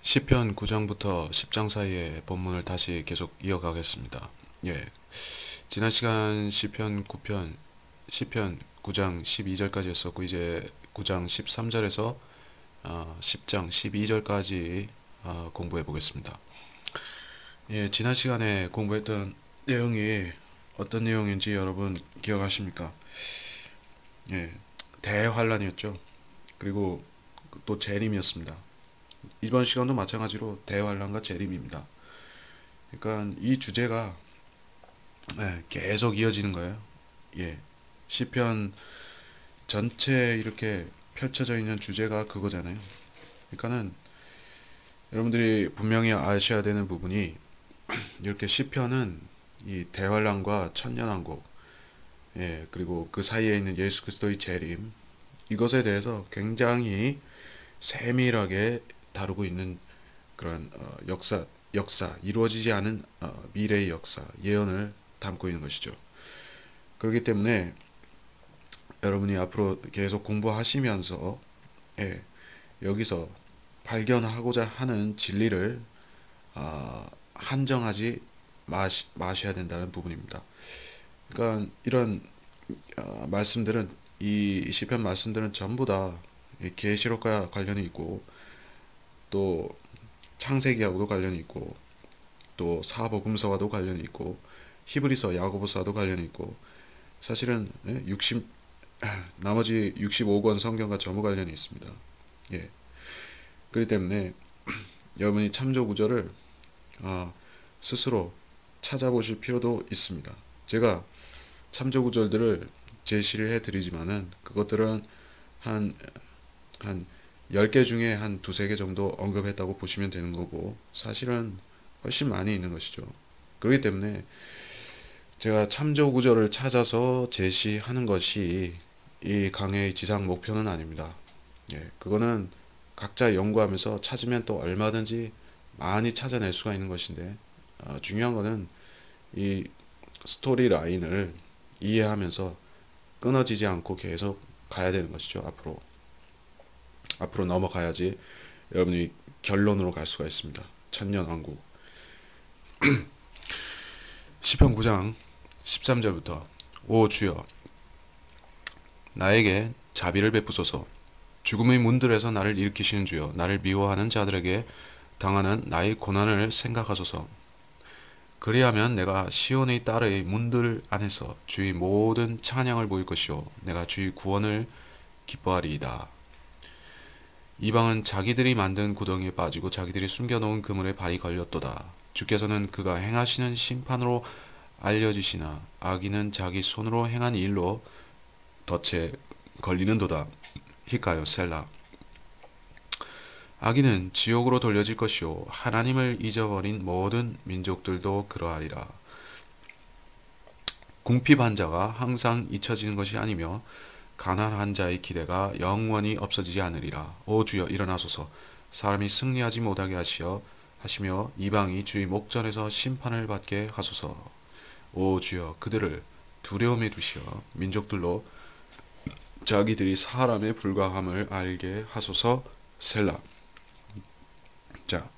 시편 9장부터 10장 사이의 본문을 다시 계속 이어가겠습니다. 지난 시간 시편 9장 12절까지 했었고, 이제 9장 13절에서 10장 12절까지 공부해 보겠습니다. 지난 시간에 공부했던 내용이 어떤 내용인지 여러분 기억하십니까? 예, 대환란이었죠. 그리고 또 재림이었습니다. 이번 시간도 마찬가지로 대환란과 재림입니다. 그러니까 이 주제가 계속 이어지는 거예요. 예, 시편 전체에 이렇게 펼쳐져 있는 주제가 그거잖아요. 그러니까는 여러분들이 분명히 아셔야 되는 부분이, 이렇게 시편은 이 대환란과 천년왕국, 그리고 그 사이에 있는 예수 그리스도의 재림, 이것에 대해서 굉장히 세밀하게 다루고 있는 그런 역사, 이루어지지 않은 미래의 역사, 예언을 담고 있는 것이죠. 그렇기 때문에 여러분이 앞으로 계속 공부하시면서, 예, 여기서 발견하고자 하는 진리를 한정하지 마셔야 된다는 부분입니다. 그러니까 이런 말씀들은, 이 시편 말씀들은 전부 다 계시록과 관련이 있고, 또 창세기하고도 관련이 있고, 또 사복음서와도 관련이 있고, 히브리서, 야고보서와도 관련이 있고, 사실은 60 나머지 65권 성경과 전부 관련이 있습니다. 예. 그렇기 때문에 여러분이 참조 구절을 스스로 찾아보실 필요도 있습니다. 제가 참조 구절들을 제시를 해드리지만은, 그것들은 한, 한 10개 중에 한 두세 개 정도 언급했다고 보시면 되는 거고, 사실은 훨씬 많이 있는 것이죠. 그렇기 때문에 제가 참조 구절을 찾아서 제시하는 것이 이 강의의 지상 목표는 아닙니다. 그거는 각자 연구하면서 찾으면 또 얼마든지 많이 찾아낼 수가 있는 것인데, 중요한 거는 이 스토리 라인을 이해하면서 끊어지지 않고 계속 가야 되는 것이죠. 앞으로 넘어가야지 여러분이 결론으로 갈 수가 있습니다. 천년왕국. 시편 9장 13절부터, 오 주여 나에게 자비를 베푸소서. 죽음의 문들에서 나를 일으키시는 주여, 나를 미워하는 자들에게 당하는 나의 고난을 생각하소서. 그리하면 내가 시온의 딸의 문들 안에서 주의 모든 찬양을 보일 것이요 내가 주의 구원을 기뻐하리이다. 이방은 자기들이 만든 구덩이에 빠지고 자기들이 숨겨놓은 그물에 발이 걸렸도다. 주께서는 그가 행하시는 심판으로 알려지시나 악인은 자기 손으로 행한 일로 덫에 걸리는도다. 히카요 셀라. 악인은 지옥으로 돌려질 것이요 하나님을 잊어버린 모든 민족들도 그러하리라. 궁핍한 자가 항상 잊혀지는 것이 아니며 가난한 자의 기대가 영원히 없어지지 않으리라. 오 주여 일어나소서. 사람이 승리하지 못하게 하시며 이방이 주의 목전에서 심판을 받게 하소서. 오 주여 그들을 두려움에 두시어 민족들로 자기들이 사람에 불과함을 알게 하소서. 셀라. 자,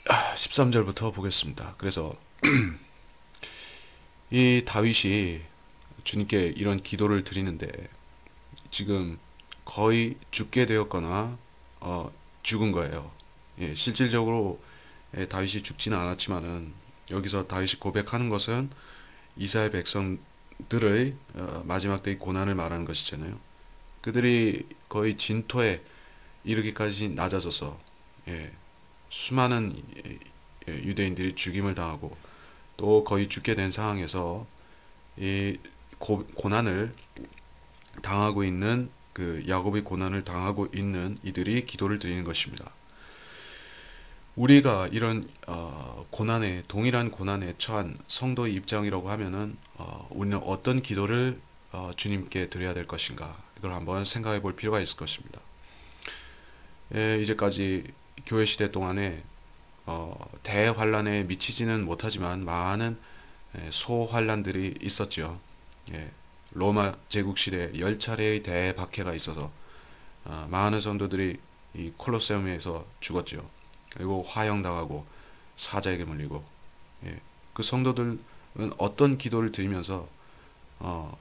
13절부터 보겠습니다. 그래서 이 다윗이 주님께 이런 기도를 드리는데, 지금 거의 죽게 되었거나 죽은 거예요. 실질적으로 다윗이 죽지는 않았지만은, 여기서 다윗이 고백하는 것은 이스라엘 백성들의 마지막 때의 고난을 말하는 것이잖아요. 그들이 거의 진토에 이르기까지 낮아져서, 수많은 유대인들이 죽임을 당하고, 또 거의 죽게 된 상황에서 이 고난을 당하고 있는, 그 야곱의 고난을 당하고 있는 이들이 기도를 드리는 것입니다. 우리가 이런 고난에, 동일한 고난에 처한 성도의 입장이라고 하면은, 우리는 어떤 기도를 주님께 드려야 될 것인가, 이걸 한번 생각해 볼 필요가 있을 것입니다. 이제까지 교회 시대 동안에 대환란에 미치지는 못하지만 많은 소환란들이 있었죠. 로마 제국 시대 10차례의 대박해가 있어서 많은 성도들이 이 콜로세움에서 죽었죠. 그리고 화형당하고 사자에게 물리고, 예, 그 성도들은 어떤 기도를 드리면서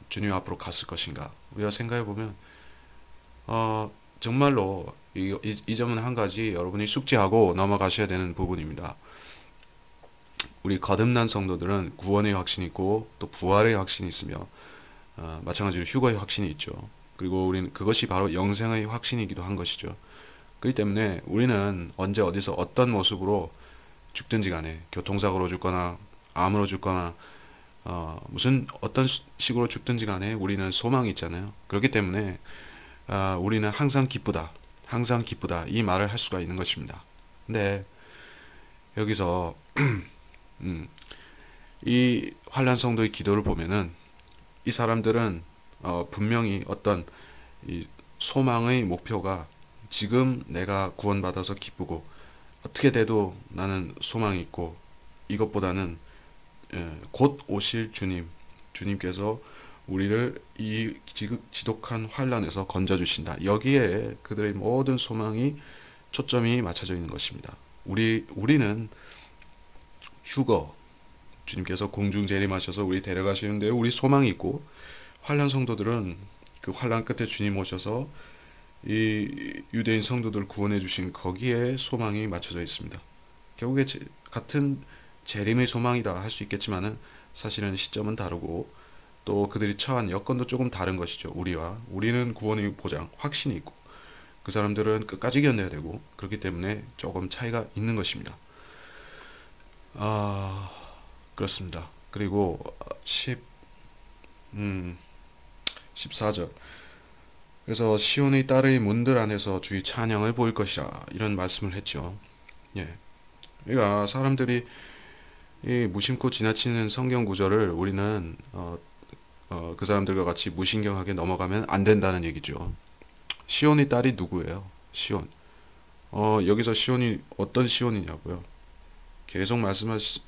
주님 앞으로 갔을 것인가? 우리가 생각해 보면 정말로 이 점은 한 가지 여러분이 숙지하고 넘어가셔야 되는 부분입니다. 우리 거듭난 성도들은 구원의 확신이 있고 또 부활의 확신이 있으며 마찬가지로 휴거의 확신이 있죠. 그리고 우리는 그것이 바로 영생의 확신이기도 한 것이죠. 그렇기 때문에 우리는 언제 어디서 어떤 모습으로 죽든지 간에 교통사고로 죽거나 암으로 죽거나 무슨 어떤 식으로 죽든지 간에 우리는 소망이 있잖아요. 그렇기 때문에 우리는 항상 기쁘다, 항상 기쁘다 이 말을 할 수가 있는 것입니다. 근데 여기서 음, 이 환란 성도의 기도를 보면은 이 사람들은 분명히 어떤 이 소망의 목표가 지금 내가 구원받아서 기쁘고 어떻게 돼도 나는 소망이 있고 이것보다는 곧 오실 주님께서 우리를 이 지독한 환란에서 건져 주신다. 여기에 그들의 모든 소망이 초점이 맞춰져 있는 것입니다. 우리는 휴거 주님께서 공중 재림하셔서 우리 데려가시는데 우리 소망이 있고 환란 성도들은 그 환란 끝에 주님 오셔서 이 유대인 성도들 구원해 주신 거기에 소망이 맞춰져 있습니다. 결국에 같은 재림의 소망이라 할 수 있겠지만은 사실은 시점은 다르고 또 그들이 처한 여건도 조금 다른 것이죠. 우리는 구원의 보장, 확신이 있고 그 사람들은 끝까지 견뎌야 되고 그렇기 때문에 조금 차이가 있는 것입니다. 아, 그렇습니다. 그리고 14절. 그래서 시온의 딸의 문들 안에서 주의 찬양을 보일 것이라 이런 말씀을 했죠. 예. 그러니까 사람들이 이 무심코 지나치는 성경 구절을 우리는 그 사람들과 같이 무신경하게 넘어가면 안 된다는 얘기죠. 시온의 딸이 누구예요? 시온. 여기서 시온이 어떤 시온이냐고요? 계속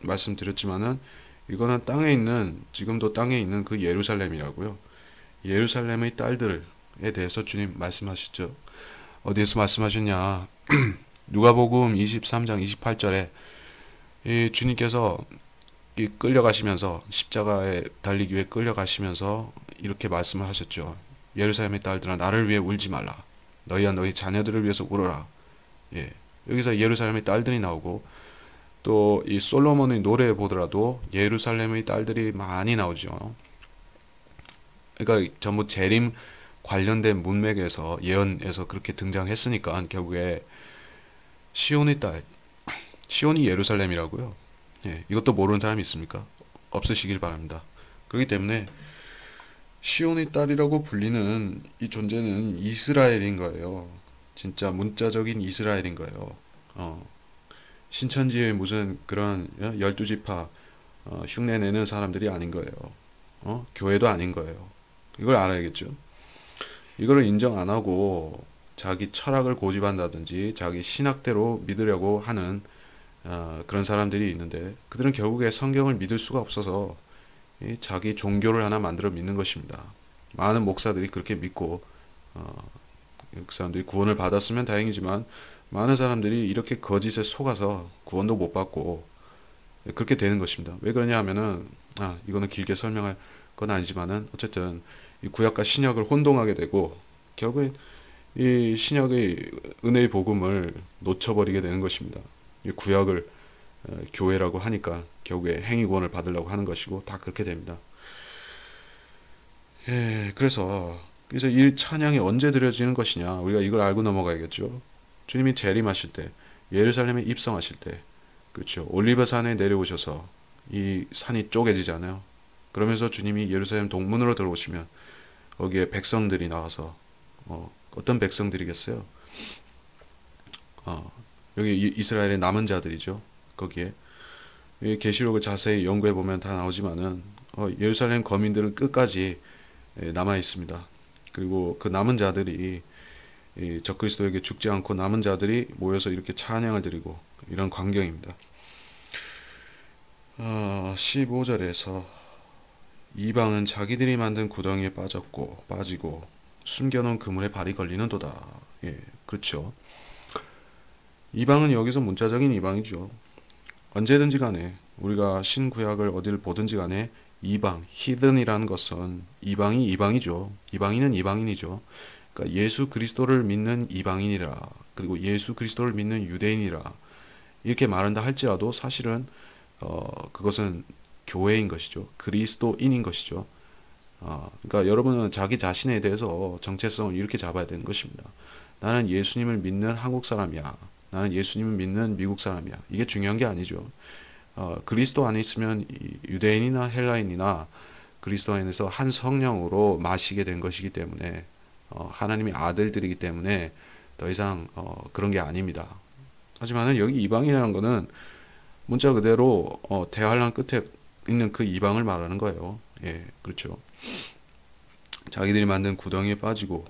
말씀드렸지만은 이거는 지금도 땅에 있는 그 예루살렘이라고요. 예루살렘의 딸들에 대해서 주님 말씀하셨죠. 어디에서 말씀하셨냐? 누가복음 23장 28절에 이 주님께서 이 끌려가시면서 십자가에 달리기 위해 끌려가시면서 이렇게 말씀을 하셨죠. 예루살렘의 딸들아 나를 위해 울지 말라. 너희와 너희 자녀들을 위해서 울어라. 예. 여기서 예루살렘의 딸들이 나오고 또 이 솔로몬의 노래에 보더라도 예루살렘의 딸들이 많이 나오죠. 그러니까 전부 재림 관련된 문맥에서 예언에서 그렇게 등장했으니까 결국에 시온의 딸, 시온이 예루살렘이라고요. 예, 이것도 모르는 사람이 있습니까? 없으시길 바랍니다. 그렇기 때문에 시온의 딸이라고 불리는 이 존재는 이스라엘인 거예요. 진짜 문자적인 이스라엘인 거예요. 신천지의 무슨 그런 12지파 흉내 내는 사람들이 아닌 거예요. 교회도 아닌 거예요. 이걸 알아야겠죠. 이거를 인정 안 하고 자기 철학을 고집한다든지 자기 신학대로 믿으려고 하는 그런 사람들이 있는데 그들은 결국에 성경을 믿을 수가 없어서 자기 종교를 하나 만들어 믿는 것입니다. 많은 목사들이 그렇게 믿고 그 사람들이 구원을 받았으면 다행이지만 많은 사람들이 이렇게 거짓에 속아서 구원도 못 받고 그렇게 되는 것입니다. 왜 그러냐 하면은 이거는 길게 설명할 건 아니지만은 어쨌든 이 구약과 신약을 혼동하게 되고 결국에 이 신약의 은혜의 복음을 놓쳐버리게 되는 것입니다. 이 구약을 교회라고 하니까 결국에 행위구원을 받으려고 하는 것이고 다 그렇게 됩니다. 예, 그래서 이 찬양이 언제 드려지는 것이냐 우리가 이걸 알고 넘어가야겠죠. 주님이 재림하실 때 예루살렘에 입성하실 때 그렇죠. 올리브산에 내려오셔서 이 산이 쪼개지잖아요. 그러면서 주님이 예루살렘 동문으로 들어오시면 거기에 백성들이 나와서 어떤 백성들이겠어요? 여기 이스라엘의 남은 자들이죠. 거기에 계시록을 자세히 연구해 보면 다 나오지만은 예루살렘 거민들은 끝까지 남아 있습니다. 그리고 그 남은 자들이 적그리스도에게 죽지 않고 남은 자들이 모여서 이렇게 찬양을 드리고 이런 광경입니다. 15절에서 이방은 자기들이 만든 구덩이에 빠지고 숨겨놓은 그물에 발이 걸리는도다. 예, 그렇죠. 이방은 여기서 문자적인 이방이죠. 언제든지 간에 우리가 신구약을 어디를 보든지 간에 이방, 히든이라는 것은 이방이 이방이죠. 이방인은 이방인이죠. 그러니까 예수 그리스도를 믿는 이방인이라, 그리고 예수 그리스도를 믿는 유대인이라 이렇게 말한다 할지라도 사실은 그것은 교회인 것이죠. 그리스도인인 것이죠. 그러니까 여러분은 자기 자신에 대해서 정체성을 이렇게 잡아야 되는 것입니다. 나는 예수님을 믿는 한국 사람이야. 나는 예수님을 믿는 미국 사람이야. 이게 중요한 게 아니죠. 그리스도 안에 있으면 유대인이나 헬라인이나 그리스도 안에서 한 성령으로 마시게 된 것이기 때문에 하나님의 아들들이기 때문에 더 이상 그런 게 아닙니다. 하지만은 여기 이방이라는 거는 문자 그대로 대환란 끝에 있는 그 이방을 말하는 거예요. 예, 그렇죠. 자기들이 만든 구덩이에 빠지고,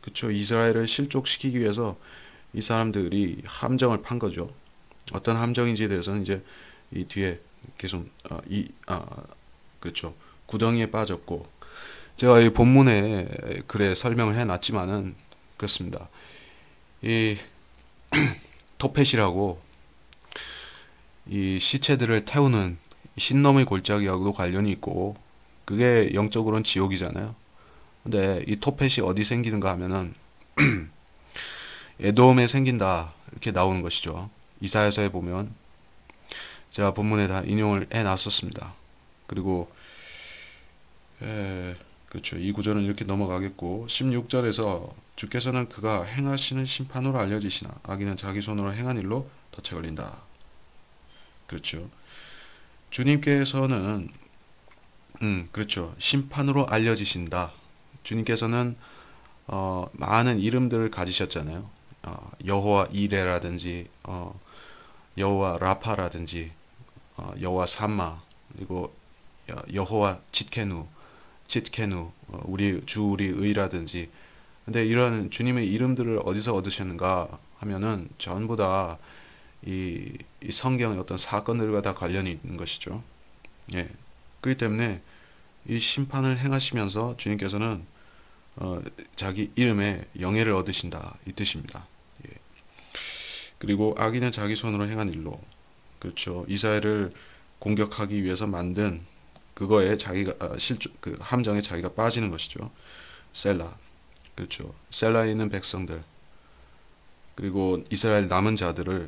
그렇죠. 이스라엘을 실족시키기 위해서 이 사람들이 함정을 판 거죠. 어떤 함정인지에 대해서는 이제 이 뒤에 계속 그렇죠. 구덩이에 빠졌고 제가 이 본문에 글에 설명을 해놨지만은 그렇습니다. 이 토펫이라고 이 시체들을 태우는 신놈의 골짜기하고도 관련이 있고 그게 영적으로는 지옥이잖아요. 근데 이 토펫이 어디 생기는가 하면은 에돔에 생긴다 이렇게 나오는 것이죠. 이사야서에 보면 제가 본문에 다 인용을 해놨었습니다. 그리고 그렇죠. 이 구절은 이렇게 넘어가겠고 16절에서 주께서는 그가 행하시는 심판으로 알려지시나 악인은 자기 손으로 행한 일로 덫에 걸린다. 그렇죠. 주님께서는 그렇죠. 심판으로 알려지신다. 주님께서는 많은 이름들을 가지셨잖아요. 여호와 이레라든지 여호와 라파라든지 여호와 삼마 그리고 여호와 칫케누 우리 주 우리 의라든지 근데 이런 주님의 이름들을 어디서 얻으셨는가 하면은 전부 다 이 성경의 어떤 사건들과 다 관련이 있는 것이죠. 예. 그렇기 때문에 이 심판을 행하시면서 주님께서는 자기 이름에 영예를 얻으신다 이 뜻입니다. 예. 그리고 악인은 자기 손으로 행한 일로 그렇죠. 이스라엘을 공격하기 위해서 만든 그거에 자기가 그 함정에 자기가 빠지는 것이죠. 셀라 그렇죠. 셀라에 있는 백성들 그리고 이스라엘 남은 자들이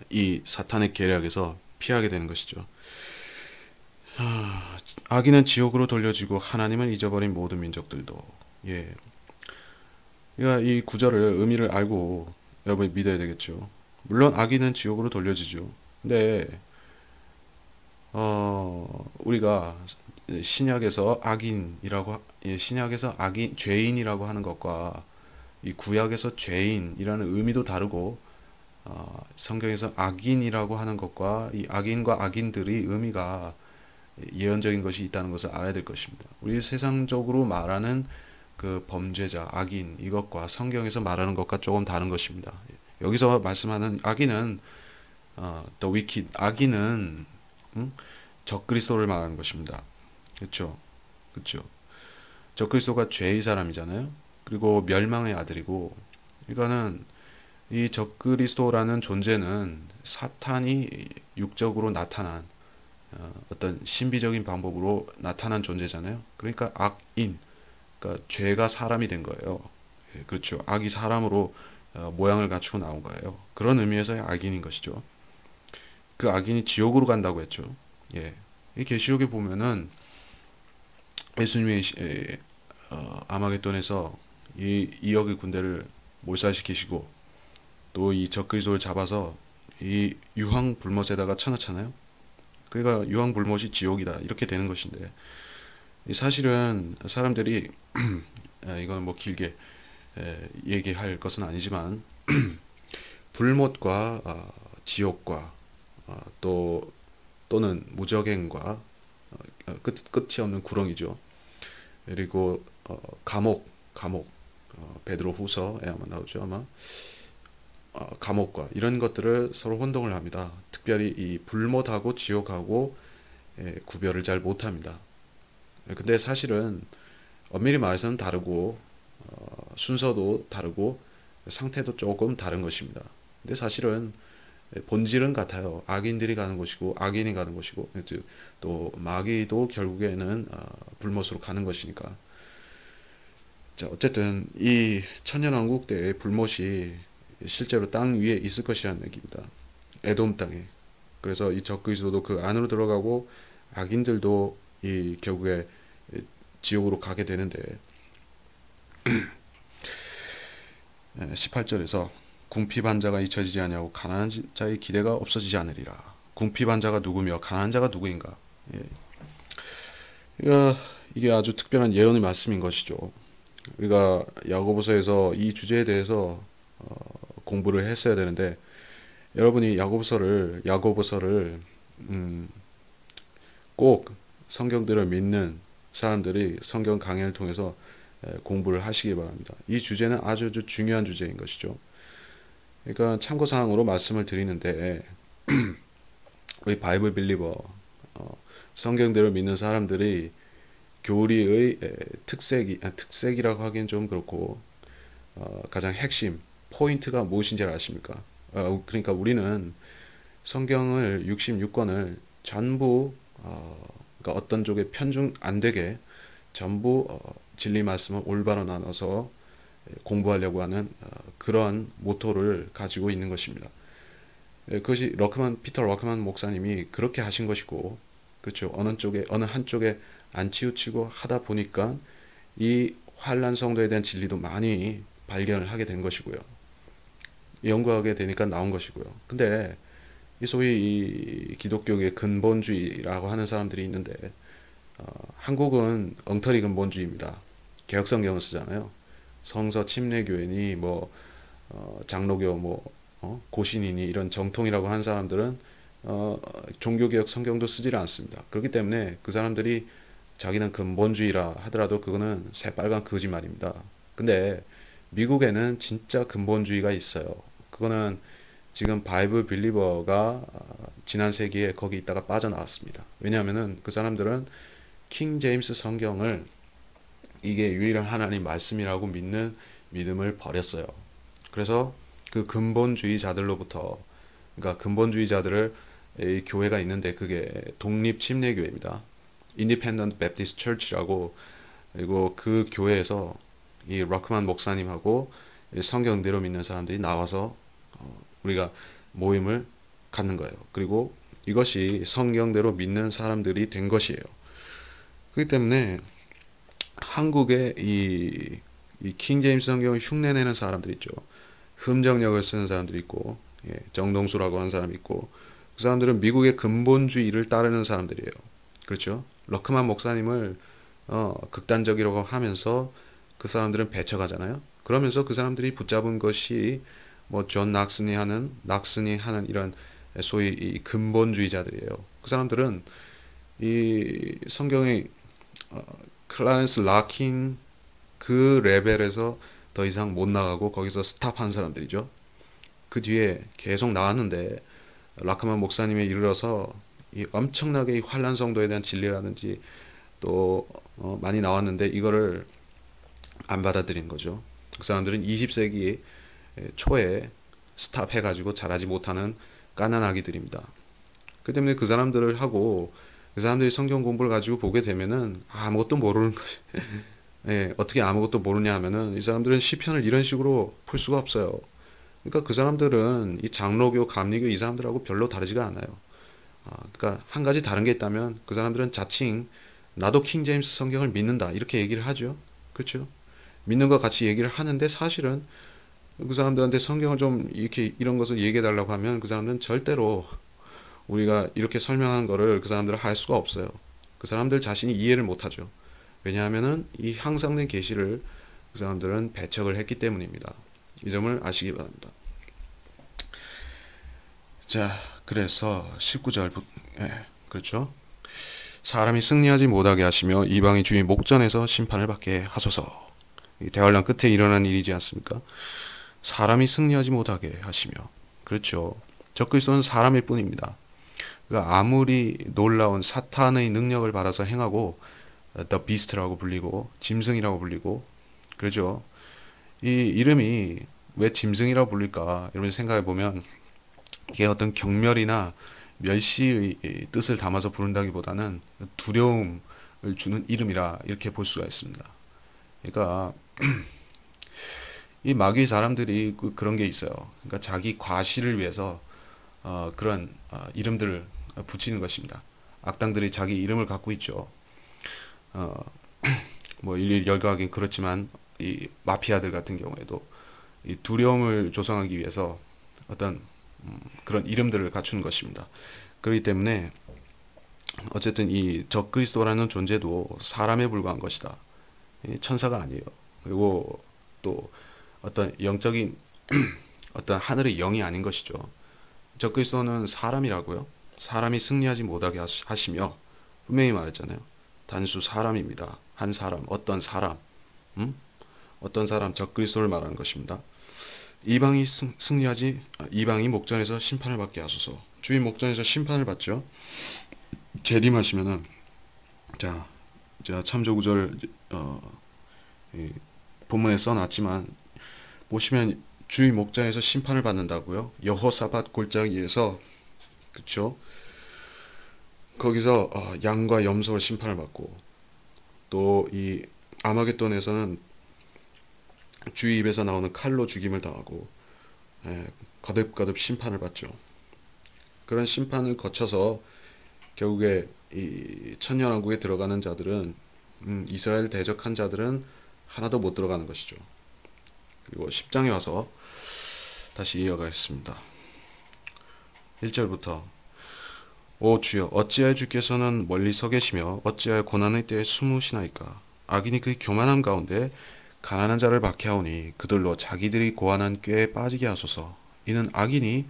이 사탄의 계략에서 피하게 되는 것이죠. 악인은 지옥으로 돌려지고 하나님을 잊어버린 모든 민족들도 예. 그러니까 이 구절을 의미를 알고 여러분이 믿어야 되겠죠. 물론 악인은 지옥으로 돌려지죠. 근데 우리가 신약에서 악인이라고 신약에서 악인 죄인이라고 하는 것과 이 구약에서 죄인이라는 의미도 다르고 성경에서 악인이라고 하는 것과 이 악인과 악인들의 의미가 예언적인 것이 있다는 것을 알아야 될 것입니다. 우리 세상적으로 말하는 그 범죄자, 악인 이것과 성경에서 말하는 것과 조금 다른 것입니다. 여기서 말씀하는 악인은 the wicked, 악인은 적그리스도를 말하는 것입니다. 그렇죠? 그렇죠? 적그리스도가 죄의 사람이잖아요. 그리고 멸망의 아들이고 이거는 이 적그리스도라는 존재는 사탄이 육적으로 나타난 어떤 신비적인 방법으로 나타난 존재잖아요. 그러니까 악인, 그러니까 죄가 사람이 된 거예요. 예, 그렇죠. 악이 사람으로 모양을 갖추고 나온 거예요. 그런 의미에서의 악인인 것이죠. 그 악인이 지옥으로 간다고 했죠. 예. 이 계시록에 보면은 예수님이 아마겟돈에서 이 2억의 군대를 몰살시키시고 또 이 적그리스도를 잡아서 이 유황 불못에다가 쳐넣잖아요. 그러니까 유황 불못이 지옥이다 이렇게 되는 것인데 사실은 사람들이 이건 뭐 길게 얘기할 것은 아니지만 불못과 지옥과 또는 무적행과 끝이 없는 구렁이죠. 그리고 감옥 베드로 후서에 아마 나오죠 아마 감옥과 이런 것들을 서로 혼동을 합니다. 특별히 이 불못하고 지옥하고 구별을 잘 못합니다. 근데 사실은 엄밀히 말해서는 다르고 순서도 다르고 상태도 조금 다른 것입니다. 근데 사실은 본질은 같아요. 악인들이 가는 곳이고 악인이 가는 곳이고 또 마귀도 결국에는 불못으로 가는 것이니까. 자, 어쨌든 이 천년왕국 때의 불못이 실제로 땅 위에 있을 것이라는 얘기입니다. 에돔 땅에. 그래서 이 적그리스도도 그 안으로 들어가고 악인들도 이 결국에 지옥으로 가게 되는데 18절에서 궁핍한 자가 잊혀지지 아니하고 가난한 자의 기대가 없어지지 않으리라. 궁핍한 자가 누구며 가난한 자가 누구인가? 예. 이게 아주 특별한 예언의 말씀인 것이죠. 우리가 야고보서에서 이 주제에 대해서 공부를 했어야 되는데 여러분이 야고보서를 꼭 성경들을 믿는 사람들이 성경 강해를 통해서 공부를 하시기 바랍니다. 이 주제는 아주 중요한 주제인 것이죠. 그러니까 참고사항으로 말씀을 드리는데 우리 바이블 빌리버 성경들을 믿는 사람들이 교리의 특색이라고 하기엔 좀 그렇고 가장 핵심 포인트가 무엇인지 아십니까? 그러니까 우리는 성경을 66권을 전부 그러니까 어떤 쪽에 편중 안 되게 전부 진리 말씀을 올바로 나눠서 공부하려고 하는 그런 모토를 가지고 있는 것입니다. 그것이 피터 러크만 목사님이 그렇게 하신 것이고, 그렇죠. 어느 한쪽에 안 치우치고 하다 보니까 이 환란 성도에 대한 진리도 많이 발견을 하게 된 것이고요. 연구하게 되니까 나온 것이고요. 근데 이 소위 이 기독교의 근본주의라고 하는 사람들이 있는데 한국은 엉터리 근본주의입니다. 개혁성경을 쓰잖아요. 성서 침례교회니 장로교 고신이니 이런 정통이라고 하는 사람들은 종교개혁 성경도 쓰지를 않습니다. 그렇기 때문에 그 사람들이 자기는 근본주의라 하더라도 그거는 새빨간 거짓말입니다. 근데 미국에는 진짜 근본주의가 있어요. 그거는 지금 바이블 빌리버가 지난 세기에 거기 있다가 빠져나왔습니다. 왜냐하면은 그 사람들은 킹 제임스 성경을 이게 유일한 하나님 말씀이라고 믿는 믿음을 버렸어요. 그래서 그 근본주의자들로부터 그러니까 근본주의자들을 이 교회가 있는데 그게 독립 침례교회입니다. Independent Baptist Church라고 그리고 그 교회에서 이 러크만 목사님하고 성경대로 믿는 사람들이 나와서 우리가 모임을 갖는 거예요. 그리고 이것이 성경대로 믿는 사람들이 된 것이에요. 그렇기 때문에 한국의 킹 제임스 성경을 흉내내는 사람들 있죠. 흠정역을 쓰는 사람들이 있고, 정동수라고 하는 사람이 있고, 그 사람들은 미국의 근본주의를 따르는 사람들이에요. 그렇죠? 러크만 목사님을 극단적이라고 하면서 그 사람들은 배척하잖아요. 그러면서 그 사람들이 붙잡은 것이 존 낙슨이 하는 이런 소위 이 근본주의자들이에요. 그 사람들은 이 성경의 클라렌스 라킨 그 레벨에서 더 이상 못 나가고 거기서 스탑한 사람들이죠. 그 뒤에 계속 나왔는데 라크만 목사님에 이르러서 이 엄청나게 이 환란 성도에 대한 진리라든지 또 많이 나왔는데 이거를 안 받아들인 거죠. 그 사람들은 20세기 초에 스탑해가지고 잘하지 못하는 가난아기들입니다. 그 때문에 그 사람들을 하고 그 사람들이 성경 공부를 가지고 보게 되면은 아무것도 모르는 거지. 예, 어떻게 아무것도 모르냐 하면은 이 사람들은 시편을 이런 식으로 풀 수가 없어요. 그러니까 그 사람들은 이 장로교, 감리교 이 사람들하고 별로 다르지가 않아요. 그러니까 한 가지 다른 게 있다면 그 사람들은 자칭 나도 킹 제임스 성경을 믿는다 이렇게 얘기를 하죠. 그렇죠? 믿는 것 같이 얘기를 하는데 사실은 그 사람들한테 성경을 좀 이렇게 이런 것을 얘기해 달라고 하면 그 사람들은 절대로 우리가 이렇게 설명한 거를 그 사람들은 할 수가 없어요. 그 사람들 자신이 이해를 못 하죠. 왜냐하면은 이 향상된 계시를 그 사람들은 배척을 했기 때문입니다. 이 점을 아시기 바랍니다. 자, 그래서 19절, 그렇죠? 사람이 승리하지 못하게 하시며 이방의 주의 목전에서 심판을 받게 하소서. 이 대환란 끝에 일어난 일이지 않습니까? 사람이 승리하지 못하게 하시며, 그렇죠. 적그리스도는 사람일 뿐입니다. 그러니까 아무리 놀라운 사탄의 능력을 받아서 행하고 The Beast라고 불리고 짐승이라고 불리고 그러죠. 이 이름이 왜 짐승이라고 불릴까? 이런 생각해 보면 이게 어떤 경멸이나 멸시의 뜻을 담아서 부른다기보다는 두려움을 주는 이름이라 이렇게 볼 수가 있습니다. 그러니까 이 마귀 사람들이 그런 게 있어요. 그러니까 자기 과시를 위해서 그런 이름들을 붙이는 것입니다. 악당들이 자기 이름을 갖고 있죠. 어, 뭐 일일이 열거하긴 그렇지만 이 마피아들 같은 경우에도 이 두려움을 조성하기 위해서 어떤 그런 이름들을 갖추는 것입니다. 그렇기 때문에 어쨌든 이 적그리스도라는 존재도 사람에 불과한 것이다. 천사가 아니에요. 그리고 또 어떤 영적인 어떤 하늘의 영이 아닌 것이죠. 적그리스도는 사람이라고요. 사람이 승리하지 못하게 하시며 분명히 말했잖아요. 단수 사람입니다. 한 사람, 어떤 사람, 음? 어떤 사람 적그리스도를 말하는 것입니다. 이방이 목전에서 심판을 받게 하소서. 주의 목전에서 심판을 받죠. 재림하시면은 자, 제가 참조 구절 본문에 써놨지만 보시면 주의 목전에서 심판을 받는다고요. 여호사밧 골짜기에서 그쵸? 거기서 양과 염소가 심판을 받고 또 이 아마겟돈에서는 주의 입에서 나오는 칼로 죽임을 당하고 거듭거듭 심판을 받죠. 그런 심판을 거쳐서 결국에 이 천년왕국에 들어가는 자들은 이스라엘 대적한 자들은 하나도 못 들어가는 것이죠. 그리고 10장에 와서 다시 이어가겠습니다. 1절부터 오 주여 어찌하여 주께서는 멀리 서 계시며 어찌하여 고난의 때에 숨으시나이까. 악인이 그 교만함 가운데 가난한 자를 박해하오니 그들로 자기들이 고안한 꾀에 빠지게 하소서. 이는 악인이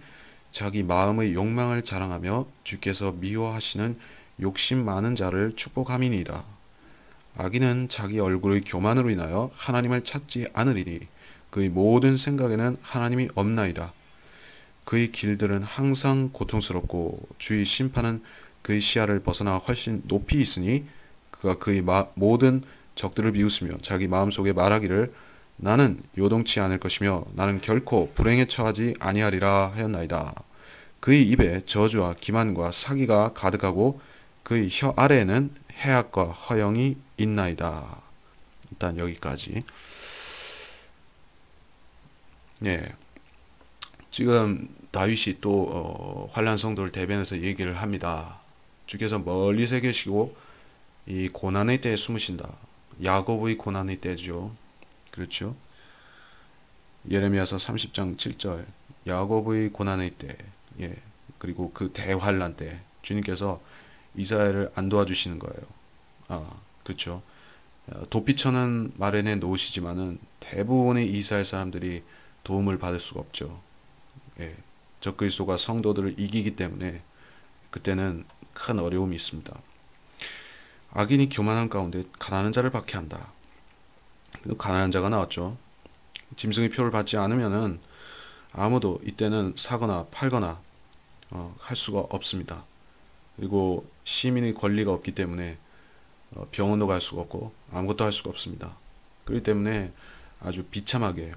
자기 마음의 욕망을 자랑하며 주께서 미워하시는 욕심 많은 자를 축복함이니이다. 악인은 자기 얼굴의 교만으로 인하여 하나님을 찾지 않으리니 그의 모든 생각에는 하나님이 없나이다. 그의 길들은 항상 고통스럽고 주의 심판은 그의 시야를 벗어나 훨씬 높이 있으니 그가 그의 모든 적들을 비웃으며 자기 마음속에 말하기를 나는 요동치 않을 것이며 나는 결코 불행에 처하지 아니하리라 하였나이다. 그의 입에 저주와 기만과 사기가 가득하고 그의 혀 아래에는 해악과 허영이 있나이다. 일단 여기까지. 예. 지금 다윗이 또 환란 성도를 대변해서 얘기를 합니다. 주께서 멀리서 계시고 이 고난의 때에 숨으신다. 야곱의 고난의 때죠. 그렇죠? 예레미야서 30장 7절 야곱의 고난의 때, 예. 그리고 그 대환란 때 주님께서 이스라엘을 안 도와주시는 거예요. 그렇죠. 도피처는 마련해 놓으시지만은 대부분의 이스라엘 사람들이 도움을 받을 수가 없죠. 예. 적그리스도가 성도들을 이기기 때문에 그때는 큰 어려움이 있습니다. 악인이 교만한 가운데 가난한 자를 박해한다. 가난한 자가 나왔죠. 짐승의 표를 받지 않으면은 아무도 이때는 사거나 팔거나 할 수가 없습니다. 그리고 시민의 권리가 없기 때문에 병원도 갈 수가 없고 아무것도 할 수가 없습니다. 그렇기 때문에 아주 비참하게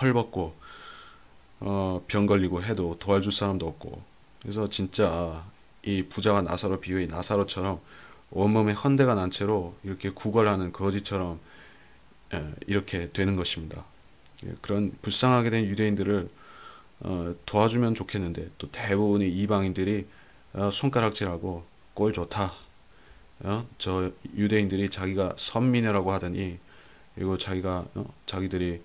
헐벗고 병 걸리고 해도 도와줄 사람도 없고 그래서 진짜 이 부자와 나사로 비유의 나사로처럼 온몸에 헌대가 난 채로 이렇게 구걸하는 거지처럼 이렇게 되는 것입니다. 그런 불쌍하게 된 유대인들을 도와주면 좋겠는데 또 대부분의 이방인들이 손가락질하고 꼴 좋다. 저 유대인들이 자기가 선민이라고 하더니 그리고 자기들이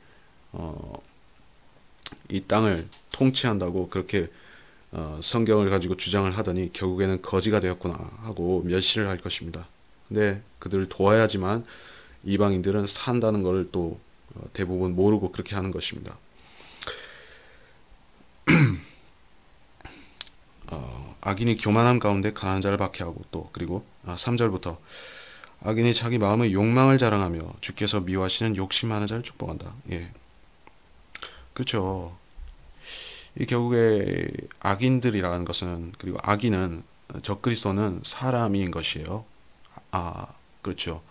이 땅을 통치한다고 그렇게 성경을 가지고 주장을 하더니 결국에는 거지가 되었구나 하고 멸시를 할 것입니다. 근데 그들을 도와야지만 이방인들은 산다는 것을 또 대부분 모르고 그렇게 하는 것입니다. 악인이 교만함 가운데 가난한 자를 박해하고 또 그리고 3절부터 악인이 자기 마음의 욕망을 자랑하며 주께서 미워하시는 욕심 많은 자를 축복한다. 예, 그렇죠. 이 결국에 악인들이라는 것은 그리고 악인은 적그리스도는 사람인 것이에요. 그렇죠.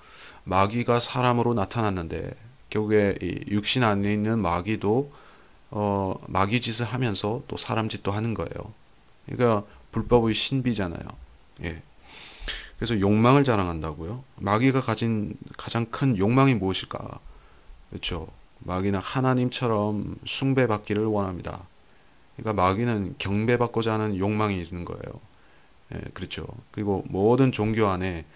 마귀가 사람으로 나타났는데 결국에 이 육신 안에 있는 마귀도 마귀 짓을 하면서 또 사람 짓도 하는 거예요. 그러니까 불법의 신비잖아요. 예. 그래서 욕망을 자랑한다고요. 마귀가 가진 가장 큰 욕망이 무엇일까? 그렇죠. 마귀는 하나님처럼 숭배받기를 원합니다. 그러니까 마귀는 경배받고자 하는 욕망이 있는 거예요. 예, 그렇죠. 그리고 모든 종교 안에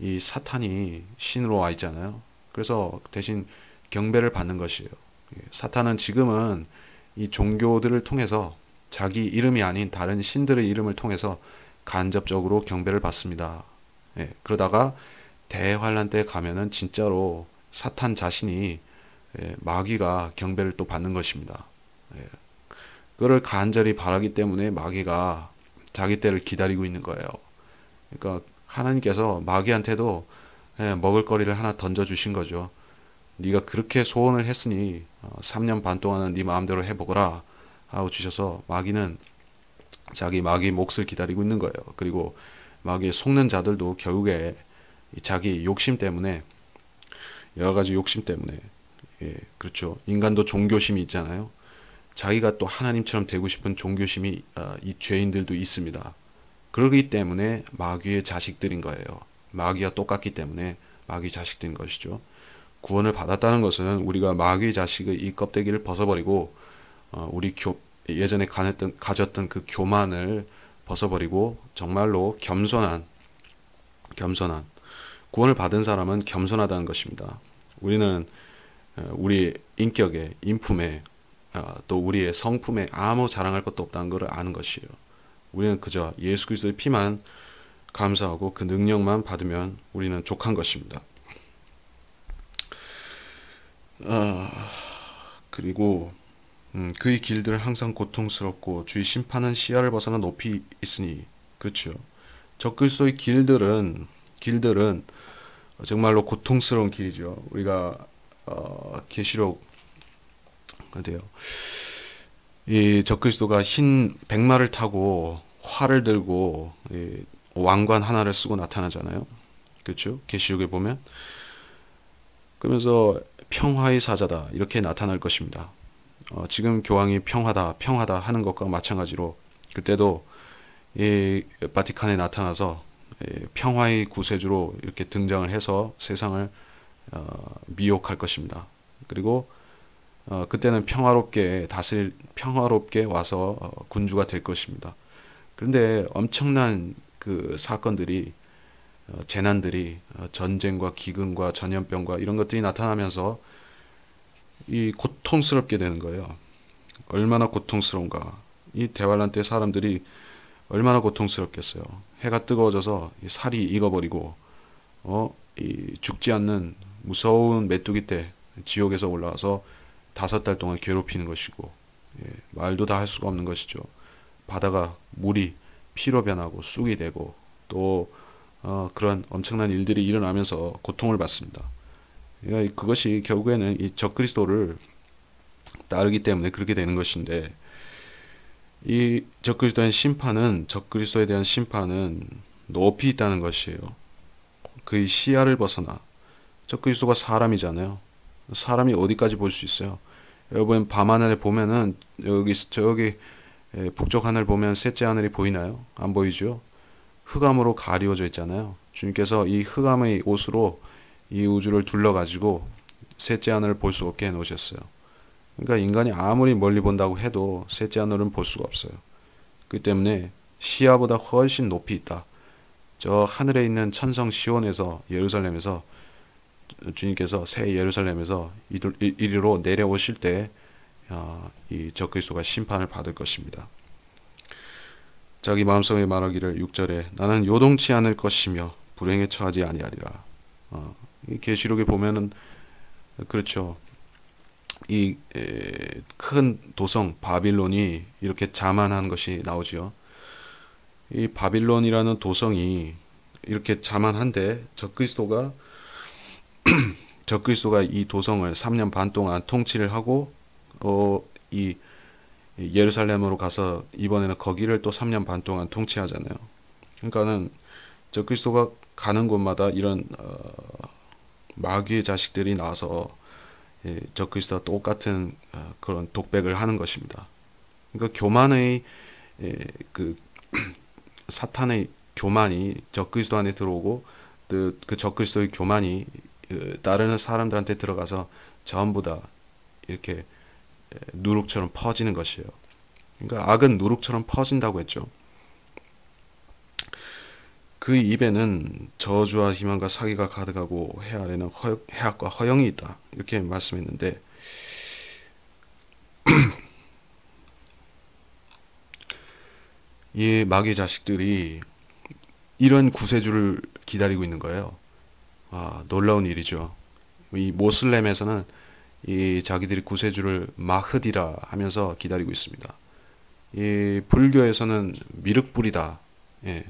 이 사탄이 신으로 와 있잖아요. 그래서 대신 경배를 받는 것이에요. 예, 사탄은 지금은 이 종교들을 통해서 자기 이름이 아닌 다른 신들의 이름을 통해서 간접적으로 경배를 받습니다. 예, 그러다가 대환란 때 가면은 진짜로 사탄 자신이 마귀가 경배를 또 받는 것입니다. 예, 그를 간절히 바라기 때문에 마귀가 자기 때를 기다리고 있는 거예요. 그러니까 하나님께서 마귀한테도 먹을 거리를 하나 던져주신 거죠. 네가 그렇게 소원을 했으니 3년 반 동안은 네 마음대로 해보거라 하고 주셔서 마귀는 자기 마귀 몫을 기다리고 있는 거예요. 그리고 마귀에 속는 자들도 결국에 자기 욕심 때문에 여러 가지 욕심 때문에 그렇죠. 인간도 종교심이 있잖아요. 자기가 또 하나님처럼 되고 싶은 종교심이 이 죄인들도 있습니다. 그러기 때문에 마귀의 자식들인 거예요. 마귀와 똑같기 때문에 마귀 자식들인 것이죠. 구원을 받았다는 것은 우리가 마귀의 자식의 이 껍데기를 벗어버리고 우리 예전에 가졌던 그 교만을 벗어버리고 정말로 겸손한 구원을 받은 사람은 겸손하다는 것입니다. 우리는 우리 인격에 인품에 또 우리의 성품에 아무 자랑할 것도 없다는 것을 아는 것이에요. 우리는 그저 예수 그리스도의 피만 감사하고 그 능력만 받으면 우리는 족한 것입니다. 그리고 그의 길들은 항상 고통스럽고 주의 심판은 시야를 벗어나 높이 있으니 그렇죠. 적그리스도의 길들은 정말로 고통스러운 길이죠. 우리가 계시록 어디요? 이 적그리스도가 흰 백마를 타고 활을 들고 왕관 하나를 쓰고 나타나잖아요. 그렇죠? 계시록에 보면 그러면서 평화의 사자다 이렇게 나타날 것입니다. 지금 교황이 평화다 하는 것과 마찬가지로 그때도 이 바티칸에 나타나서 평화의 구세주로 이렇게 등장을 해서 세상을 미혹할 것입니다. 그리고 그때는 평화롭게 와서 군주가 될 것입니다. 그런데 엄청난 그 사건들이 재난들이 전쟁과 기근과 전염병과 이런 것들이 나타나면서 이 고통스럽게 되는 거예요. 얼마나 고통스러운가. 이 대환란 때 사람들이 얼마나 고통스럽겠어요. 해가 뜨거워져서 살이 익어버리고 이 죽지 않는 무서운 메뚜기 때 지옥에서 올라와서 5달 동안 괴롭히는 것이고 말도 다 할 수가 없는 것이죠. 바다가 물이 피로 변하고 쑥이 되고 또 그런 엄청난 일들이 일어나면서 고통을 받습니다. 그러니까 그것이 결국에는 이 적그리스도를 따르기 때문에 그렇게 되는 것인데 이 적그리스도에 대한 심판은 높이 있다는 것이에요. 그의 시야를 벗어나 적그리스도가 사람이잖아요. 사람이 어디까지 볼 수 있어요? 여러분 밤하늘에 보면은 저기 북쪽 하늘 보면 셋째 하늘이 보이나요? 안 보이죠? 흑암으로 가리워져 있잖아요. 주님께서 이 흑암의 옷으로 이 우주를 둘러가지고 셋째 하늘을 볼 수 없게 해놓으셨어요. 그러니까 인간이 아무리 멀리 본다고 해도 셋째 하늘은 볼 수가 없어요. 그렇기 때문에 시야보다 훨씬 높이 있다. 저 하늘에 있는 천성 시온에서 예루살렘에서 주님께서 새 예루살렘에서 이리로 내려오실 때 이 적그리스도가 심판을 받을 것입니다. 자기 마음속에 말하기를 6절에 나는 요동치 않을 것이며 불행에 처하지 아니하리라. 이 계시록에 보면은 그렇죠. 이 큰 도성 바빌론이 이렇게 자만한 것이 나오지요. 이 바빌론이라는 도성이 이렇게 자만한데 적그리스도가 이 도성을 3년 반 동안 통치를 하고 이 예루살렘으로 가서 이번에는 거기를 또 3년 반 동안 통치하잖아요. 그러니까는 적그리스도가 가는 곳마다 이런 마귀의 자식들이 나와서 적그리스도와 똑같은 그런 독백을 하는 것입니다. 그러니까 교만의 예, 그 사탄의 교만이 적그리스도 안에 들어오고 그 적그리스도의 교만이 따르는 사람들한테 들어가서 전부 다 이렇게 누룩처럼 퍼지는 것이에요. 그러니까 악은 누룩처럼 퍼진다고 했죠. 그 입에는 저주와 희망과 사기가 가득하고 해 아래는 해악과 허영이 있다. 이렇게 말씀했는데 이 마귀 자식들이 이런 구세주를 기다리고 있는 거예요. 놀라운 일이죠. 이 모슬렘에서는 이 자기들이 구세주를 마흐디라 하면서 기다리고 있습니다. 이 불교에서는 미륵불이다. 예.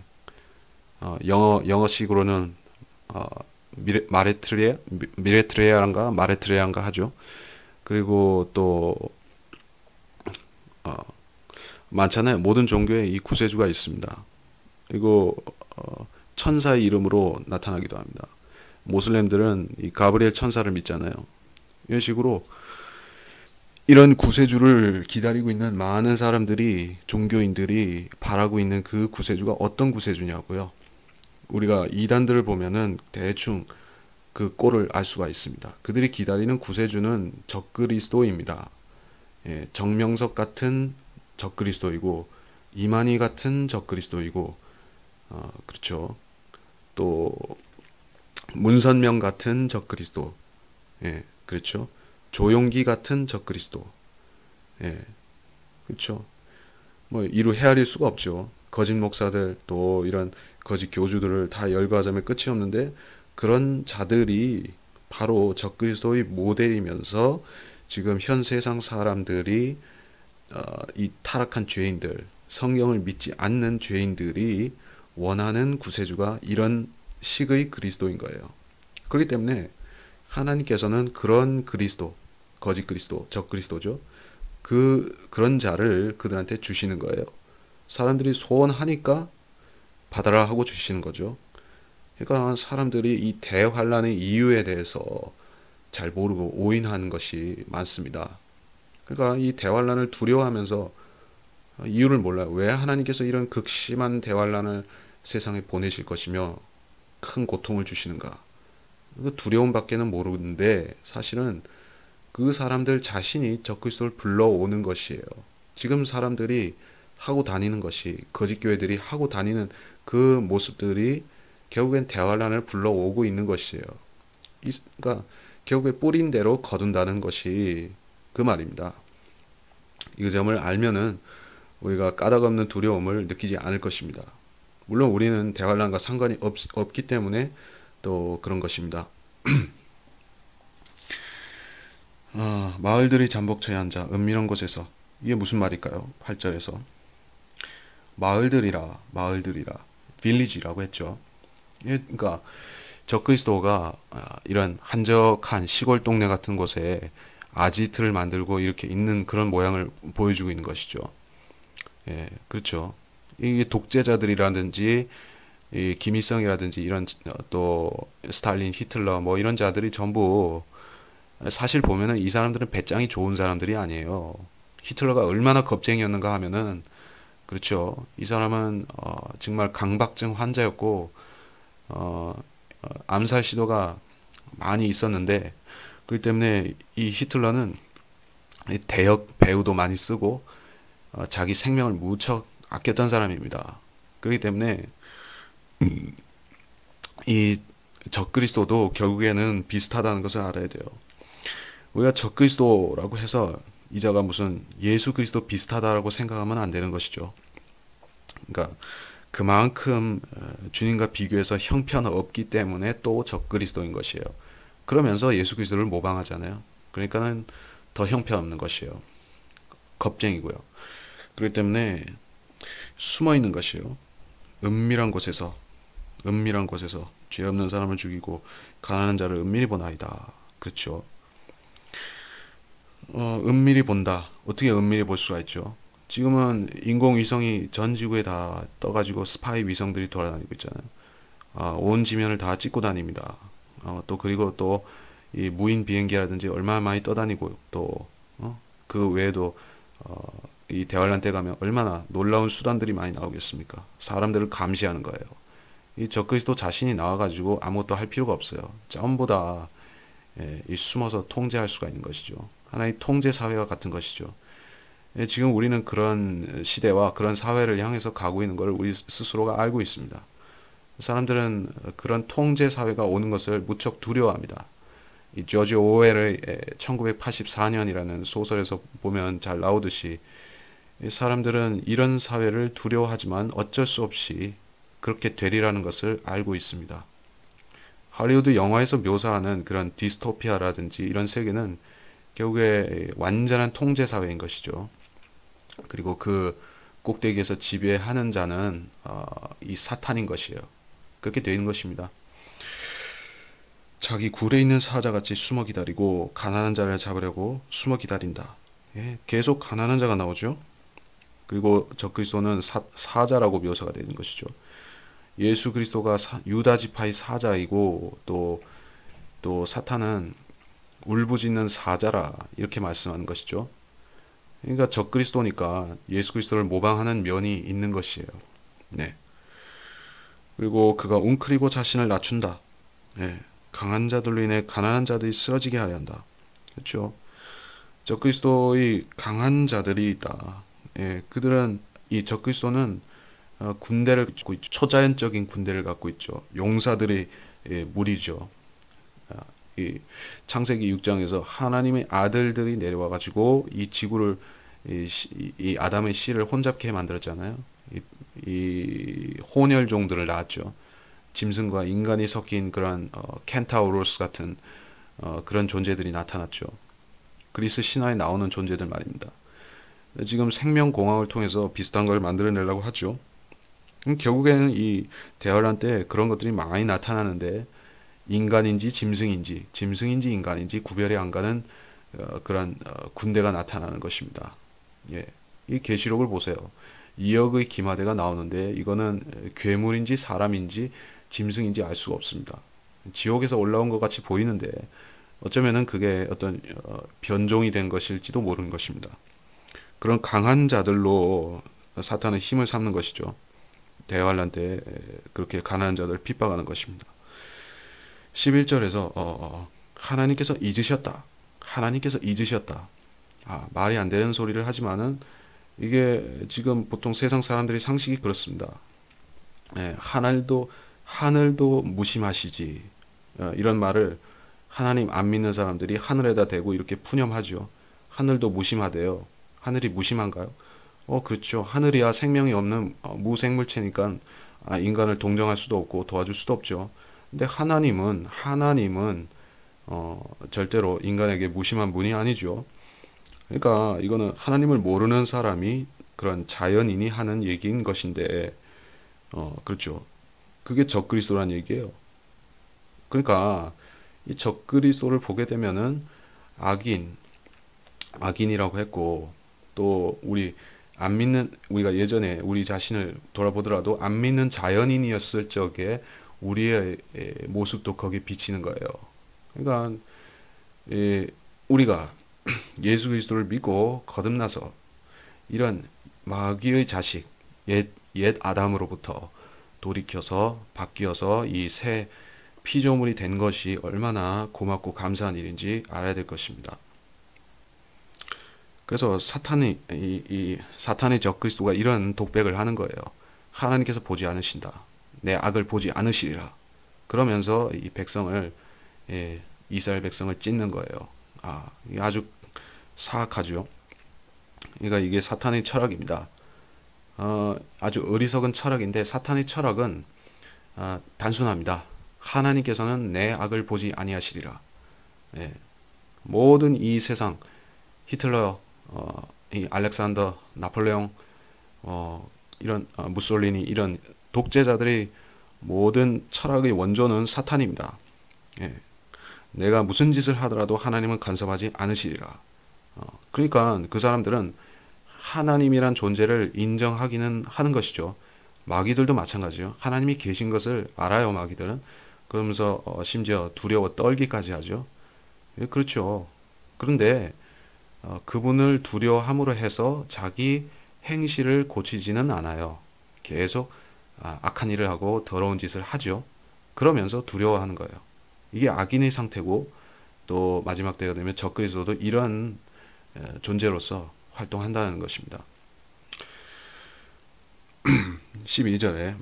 영어식으로는 어, 미레트레아인가 마레트레아인가 하죠. 그리고 또 어, 많잖아요. 모든 종교에 이 구세주가 있습니다. 그리고 천사의 이름으로 나타나기도 합니다. 모슬렘들은 이 가브리엘 천사를 믿잖아요. 이런 식으로 이런 구세주를 기다리고 있는 많은 사람들이 종교인들이 바라고 있는 그 구세주가 어떤 구세주냐고요. 우리가 이단들을 보면은 대충 그 꼴을 알 수가 있습니다. 그들이 기다리는 구세주는 적그리스도입니다. 예, 정명석 같은 적그리스도이고 이만희 같은 적그리스도이고 그렇죠. 또 문선명 같은 적그리스도, 예, 그렇죠. 조용기 같은 적그리스도, 예, 그렇죠. 뭐 이루 헤아릴 수가 없죠. 거짓 목사들 또 이런 거짓 교주들을 다 열거하자면 끝이 없는데 그런 자들이 바로 적그리스도의 모델이면서 지금 현 세상 사람들이 이 타락한 죄인들, 성경을 믿지 않는 죄인들이 원하는 구세주가 이런 식의 그리스도인 거예요. 그렇기 때문에 하나님께서는 그런 그리스도, 거짓 그리스도, 적 그리스도죠. 그런 자를 그들한테 주시는 거예요. 사람들이 소원하니까 받아라 하고 주시는 거죠. 그러니까 사람들이 이 대환란의 이유에 대해서 잘 모르고 오인하는 것이 많습니다. 그러니까 이 대환란을 두려워하면서 이유를 몰라요. 왜 하나님께서 이런 극심한 대환란을 세상에 보내실 것이며 큰 고통을 주시는가? 그 두려움밖에는 모르는데 사실은 그 사람들 자신이 적그리스도를 불러오는 것이에요. 지금 사람들이 하고 다니는 것이 거짓 교회들이 하고 다니는 그 모습들이 결국엔 대환란을 불러오고 있는 것이에요. 그러니까 결국에 뿌린 대로 거둔다는 것이 그 말입니다. 이 점을 알면은 우리가 까닭없는 두려움을 느끼지 않을 것입니다. 물론 우리는 대환란과 상관이 없기 때문에 또 그런 것입니다. 마을들이 잠복처에 앉아 은밀한 곳에서 이게 무슨 말일까요? 8절에서 마을들이라 마을들이라 빌리지라고 했죠. 그러니까 적그리스도가 이런 한적한 시골 동네 같은 곳에 아지트를 만들고 이렇게 있는 그런 모양을 보여주고 있는 것이죠. 예, 그렇죠. 이 독재자들이라든지 이 김일성이라든지 이런 또 스탈린, 히틀러 뭐 이런 자들이 전부 사실 보면은 이 사람들은 배짱이 좋은 사람들이 아니에요. 히틀러가 얼마나 겁쟁이였는가 하면은 그렇죠. 이 사람은 정말 강박증 환자였고 암살 시도가 많이 있었는데 그렇기 때문에 이 히틀러는 대역 배우도 많이 쓰고 자기 생명을 무척 아꼈던 사람입니다. 그렇기 때문에 이 적그리스도도 결국에는 비슷하다는 것을 알아야 돼요. 우리가 적그리스도라고 해서 이자가 무슨 예수 그리스도 비슷하다라고 생각하면 안 되는 것이죠. 그러니까 그만큼 주님과 비교해서 형편없기 때문에 또 적그리스도인 것이에요. 그러면서 예수 그리스도를 모방하잖아요. 그러니까는 더 형편없는 것이에요. 겁쟁이고요. 그렇기 때문에 숨어 있는 것이에요. 은밀한 곳에서 죄 없는 사람을 죽이고 가난한 자를 은밀히 보나이다. 그렇죠. 은밀히 본다. 어떻게 은밀히 볼 수가 있죠? 지금은 인공위성이 전 지구에 다 떠가지고 스파이 위성들이 돌아다니고 있잖아요. 온 지면을 다 찍고 다닙니다. 또 그리고 또 이 무인 비행기라든지 얼마나 많이 떠다니고 또 그 외에도 이 대환란 때 가면 얼마나 놀라운 수단들이 많이 나오겠습니까? 사람들을 감시하는 거예요. 이 적그리스도 자신이 나와가지고 아무것도 할 필요가 없어요. 전부 다 이 숨어서 통제할 수가 있는 것이죠. 하나의 통제 사회와 같은 것이죠. 지금 우리는 그런 시대와 그런 사회를 향해서 가고 있는 것을 우리 스스로가 알고 있습니다. 사람들은 그런 통제 사회가 오는 것을 무척 두려워합니다. 이 조지 오웰의 1984년이라는 소설에서 보면 잘 나오듯이 사람들은 이런 사회를 두려워하지만 어쩔 수 없이 그렇게 되리라는 것을 알고 있습니다. 할리우드 영화에서 묘사하는 그런 디스토피아라든지 이런 세계는 결국에 완전한 통제 사회인 것이죠. 그리고 그 꼭대기에서 지배하는 자는 이 사탄인 것이에요. 그렇게 되어 있는 것입니다. 자기 굴에 있는 사자같이 숨어 기다리고 가난한 자를 잡으려고 숨어 기다린다. 예, 계속 가난한 자가 나오죠. 그리고 적그리스도는 사자라고 묘사가 되는 것이죠. 예수 그리스도가 유다 지파의 사자이고 또 사탄은 울부짖는 사자라 이렇게 말씀하는 것이죠. 그러니까 적그리스도니까 예수 그리스도를 모방하는 면이 있는 것이에요. 네. 그리고 그가 웅크리고 자신을 낮춘다. 네. 강한 자들로 인해 가난한 자들이 쓰러지게 하려 한다. 그렇죠? 적그리스도의 강한 자들이 있다. 예, 그들은 이 적그리스도는 군대를 갖고 있죠. 초자연적인 군대를 갖고 있죠. 용사들의 무리죠. 아, 이 창세기 6장에서 하나님의 아들들이 내려와 가지고 이 지구를 이 아담의 씨를 혼잡케 만들었잖아요. 이 혼혈종들을 낳았죠. 짐승과 인간이 섞인 그런 켄타우로스 같은 그런 존재들이 나타났죠. 그리스 신화에 나오는 존재들 말입니다. 지금 생명공학을 통해서 비슷한 걸 만들어내려고 하죠. 결국에는 이 대환란 때 그런 것들이 많이 나타나는데 인간인지 짐승인지 인간인지 구별이 안 가는 그런 군대가 나타나는 것입니다. 예, 이 계시록을 보세요. 2억의 기마대가 나오는데 이거는 괴물인지 사람인지 짐승인지 알 수가 없습니다. 지옥에서 올라온 것 같이 보이는데 어쩌면은 그게 어떤 변종이 된 것일지도 모르는 것입니다. 그런 강한 자들로 사탄은 힘을 삼는 것이죠. 대환란 때 그렇게 가난한 자들을 핍박하는 것입니다. 11절에서 하나님께서 잊으셨다. 하나님께서 잊으셨다. 말이 안 되는 소리를 하지만은 이게 지금 보통 세상 사람들이 상식이 그렇습니다. 예, 하늘도 무심하시지. 이런 말을 하나님 안 믿는 사람들이 하늘에다 대고 이렇게 푸념하죠. 하늘도 무심하대요. 하늘이 무심한가요? 그렇죠. 하늘이야 생명이 없는 무생물체니까 인간을 동정할 수도 없고 도와줄 수도 없죠. 근데 하나님은 절대로 인간에게 무심한 분이 아니죠. 그러니까 이거는 하나님을 모르는 사람이 그런 자연인이 하는 얘기인 것인데, 그렇죠. 그게 적그리스도란 얘기예요. 그러니까 이 적그리스도를 보게 되면은 악인이라고 했고, 또 우리가 예전에 우리 자신을 돌아보더라도 안 믿는 자연인이었을 적에 우리의 모습도 거기에 비치는 거예요. 그러니까 우리가 예수 그리스도를 믿고 거듭나서 이런 마귀의 자식 옛 아담으로부터 돌이켜서 바뀌어서 이 새 피조물이 된 것이 얼마나 고맙고 감사한 일인지 알아야 될 것입니다. 그래서 사탄의 적그리스도가 이런 독백을 하는 거예요. 하나님께서 보지 않으신다. 내 악을 보지 않으시리라. 그러면서 이 백성을 이스라엘 백성을 찢는 거예요. 이게 아주 사악하죠. 그러니까 이게 사탄의 철학입니다. 아주 어리석은 철학인데 사탄의 철학은 단순합니다. 하나님께서는 내 악을 보지 아니하시리라. 예, 모든 이 세상 히틀러, 이 알렉산더, 나폴레옹, 이런 무솔리니 이런 독재자들의 모든 철학의 원조는 사탄입니다. 예, 내가 무슨 짓을 하더라도 하나님은 간섭하지 않으시리라. 그러니까 그 사람들은 하나님이란 존재를 인정하기는 하는 것이죠. 마귀들도 마찬가지요. 하나님이 계신 것을 알아요, 마귀들은. 그러면서 심지어 두려워 떨기까지 하죠. 예, 그렇죠. 그런데 그분을 두려워함으로 해서 자기 행실을 고치지는 않아요. 계속 악한 일을 하고 더러운 짓을 하죠. 그러면서 두려워하는 거예요. 이게 악인의 상태고, 또 마지막 때가 되면 적그리스도도 이러한 존재로서 활동한다는 것입니다. 12절에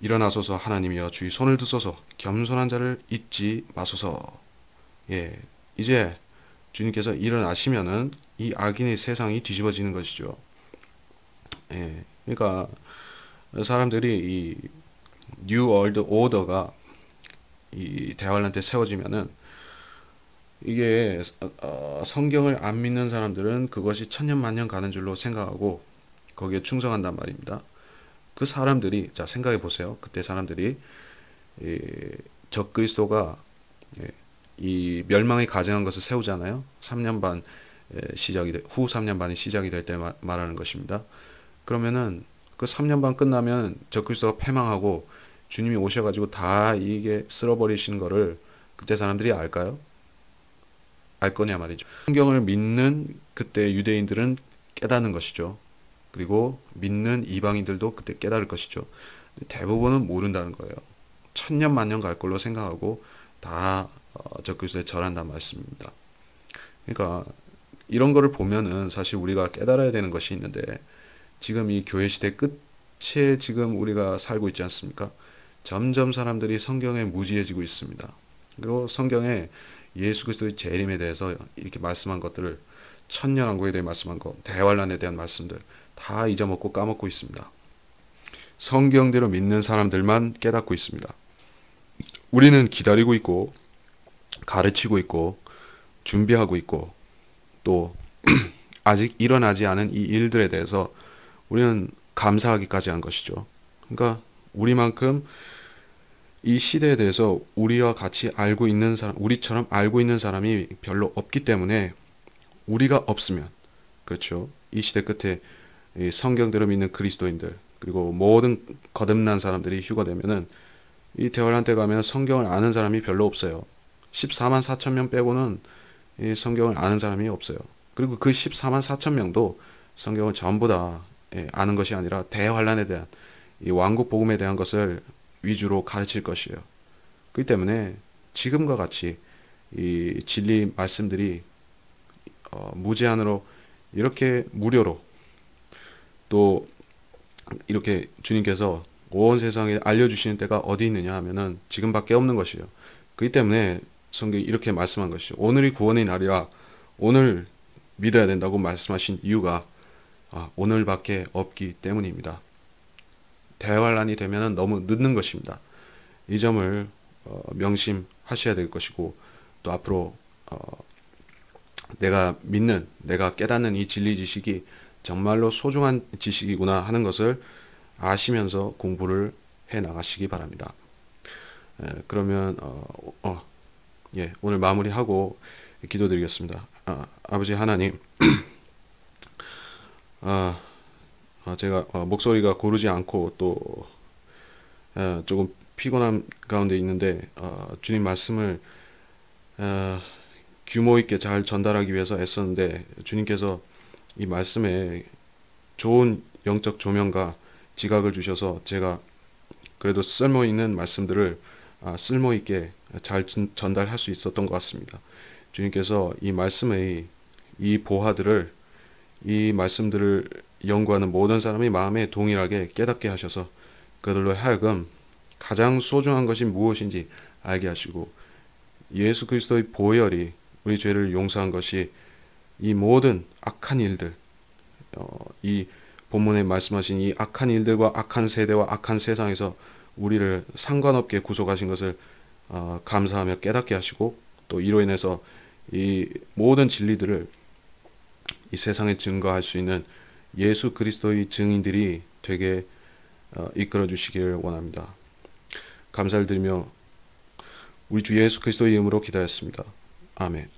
일어나소서 하나님이여 주의 손을 드소서 겸손한 자를 잊지 마소서. 예, 이제 주님께서 일어나시면은 이 악인의 세상이 뒤집어지는 것이죠. 예, 그러니까 사람들이 이 뉴 월드 오더가 이 대환란 때 세워지면은 이게 성경을 안 믿는 사람들은 그것이 천년만년 가는 줄로 생각하고 거기에 충성한단 말입니다. 그 사람들이 자 생각해 보세요. 그때 사람들이 이 적그리스도가 이 멸망이 가증한 것을 세우잖아요. 3년 반 후 3년 반이 시작이 될 때 말하는 것입니다. 그러면은 그 3년 반 끝나면 적그리스도가 패망하고 주님이 오셔가지고 다 이게 쓸어버리신 거를 그때 사람들이 알까요? 알 거냐 말이죠. 성경을 믿는 그때 유대인들은 깨닫는 것이죠. 그리고 믿는 이방인들도 그때 깨달을 것이죠. 대부분은 모른다는 거예요. 천년 만년 갈 걸로 생각하고 다 적그리스도에 절한다는 말씀입니다. 그러니까 이런 거를 보면은 사실 우리가 깨달아야 되는 것이 있는데 지금 이 교회 시대 끝에 지금 우리가 살고 있지 않습니까? 점점 사람들이 성경에 무지해지고 있습니다. 그리고 성경에 예수 그리스도의 재림에 대해서 이렇게 말씀한 것들을 천년왕국에 대해 말씀한 것, 대환란에 대한 말씀들 다 잊어먹고 까먹고 있습니다. 성경대로 믿는 사람들만 깨닫고 있습니다. 우리는 기다리고 있고 가르치고 있고 준비하고 있고 또 아직 일어나지 않은 이 일들에 대해서 우리는 감사하기까지 한 것이죠. 그러니까 우리만큼 이 시대에 대해서 우리와 같이 알고 있는 사람, 우리처럼 알고 있는 사람이 별로 없기 때문에 우리가 없으면, 그렇죠. 이 시대 끝에 이 성경대로 믿는 그리스도인들, 그리고 모든 거듭난 사람들이 휴거되면은 이 대환란 때 가면 성경을 아는 사람이 별로 없어요. 14만 4천 명 빼고는 이 성경을 아는 사람이 없어요. 그리고 그 14만 4천 명도 성경을 전부 다 아는 것이 아니라 대환란에 대한 이 왕국 복음에 대한 것을 위주로 가르칠 것이에요. 그렇기 때문에 지금과 같이 이 진리 말씀들이 무제한으로 이렇게 무료로 또 이렇게 주님께서 온 세상에 알려주시는 때가 어디 있느냐 하면은 지금밖에 없는 것이에요. 그렇기 때문에 성경이 이렇게 말씀한 것이죠. 오늘이 구원의 날이라 오늘 믿어야 된다고 말씀하신 이유가 오늘밖에 없기 때문입니다. 대환란이 되면 너무 늦는 것입니다. 이 점을 명심하셔야 될 것이고 또 앞으로 내가 믿는, 내가 깨닫는 이 진리 지식이 정말로 소중한 지식이구나 하는 것을 아시면서 공부를 해 나가시기 바랍니다. 그러면 예, 오늘 마무리하고 기도드리겠습니다. 아버지 하나님, 제가 목소리가 고르지 않고 또 조금 피곤함 가운데 있는데 주님 말씀을 규모 있게 잘 전달하기 위해서 애썼는데 주님께서 이 말씀에 좋은 영적 조명과 지각을 주셔서 제가 그래도 쓸모 있는 말씀들을 쓸모 있게 잘 전달할 수 있었던 것 같습니다. 주님께서 이 말씀의 이 보화들을 이 말씀들을 연구하는 모든 사람의 마음에 동일하게 깨닫게 하셔서 그들로 하여금 가장 소중한 것이 무엇인지 알게 하시고 예수 그리스도의 보혈이 우리 죄를 용서한 것이 이 모든 악한 일들, 이 본문에 말씀하신 이 악한 일들과 악한 세대와 악한 세상에서 우리를 상관없게 구속하신 것을 감사하며 깨닫게 하시고 또 이로 인해서 이 모든 진리들을 이 세상에 증거할 수 있는 예수 그리스도의 증인들이 되게 이끌어 주시기를 원합니다. 감사를 드리며 우리 주 예수 그리스도의 이름으로 기도했습니다. 아멘.